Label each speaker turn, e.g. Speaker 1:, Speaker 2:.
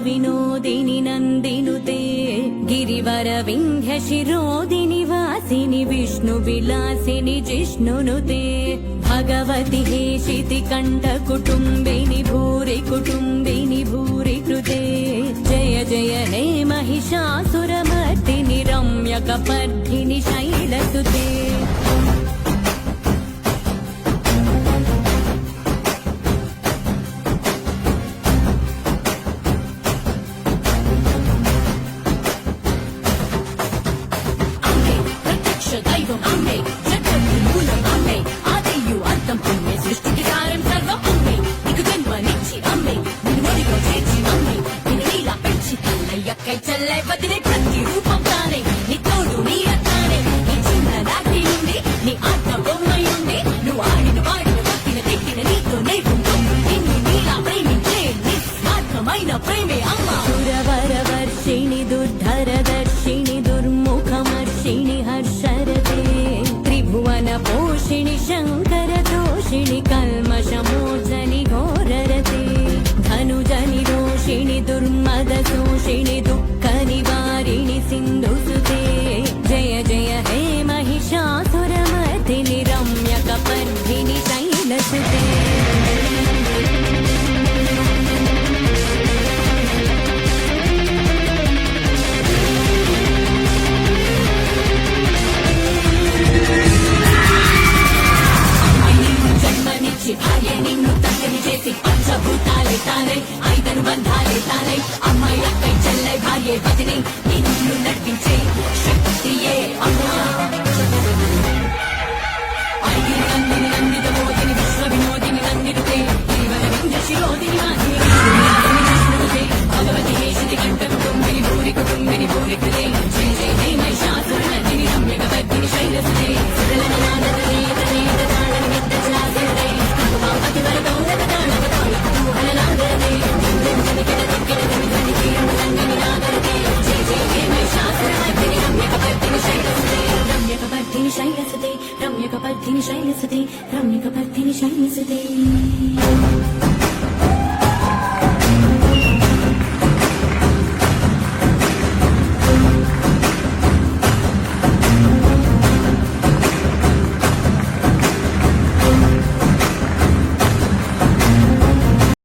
Speaker 1: विनोदिनि नन्दिनुते गिरिवर विन्ध्य शिरोदिनि वासिनि विष्णुविलासिनि जिष्णुनुते भगवति हेशिति कण्ठ कुटुम्बिनि भूरि कुटुम्बिनि भूरि कृते जय जय हे महिषासुरमर्दिनि रम्यकपर्दिनि शैलसुते दैवं अम्मे जगद्गुरुमूलं अम्मे आदियु अन्तं पुण्ये सृष्टिकि कार्यं सर्वं अम्मे निकु जन्मनिच्छि अम्मे निन्नुडिगो चेर्चि अम्मे निन्नु नीला पेंचि तल्लय्यक्कै चल्लै वदिने प्रति रूपं ताने नी तोडु नीरताने नी चिन्ननाटि नुंडि नी आट बొమ్మయుండి నువ్వు ఆడిన వాడిన పట్టిన తిట్టిన నీతో నేర్పుంటూ నిన్ను నీలా ప్రేమించే నిస్వార్థమైన ప్రేమే అమ్మ సురవరవర్షిణి దుర్ధరదర్శిని దుర్ముఖమర్షిణి హర్షరతే త్రిభువన పోషిణి శంకర దోషిణి కల్మషమోచని ఘోరరతే ధనుజని రోషిణి దుర్మద శోషిణి దుఃఖ నివారిణి సింధుసుతే జయ జయ హే महिषासुरमर्दिनि रम्यकपर्दिनि शैलसुते భార్య నిన్ను తగ్గని చేసి పంచభూతాలే తానై ఐదను బంధాలే తానై అమ్మాయి అక్కై చెల్లై భార్య వదిని నిన్ను నడిపించే శక్తియే అమ్మా ఐగిరి నందిని నందిత మోదిని విశ్వ వినోదిని నందినుతే జీవన వింధ్య శిరోదిని వాసిని విష్ణునుతే భగవతి హేషితి కంఠ కుటుంబిని భూరి కుటుంబిని భూరి కృతే జయ జయ హే महिषासुर नर्दिनि रम्यकपर्दिनि शैलसुते सुरलनादने तने तदाणनि विद्यचलासुरते रम्यकपर्दिनि शैलसुते रम्यकपर्दिनि शैलसुते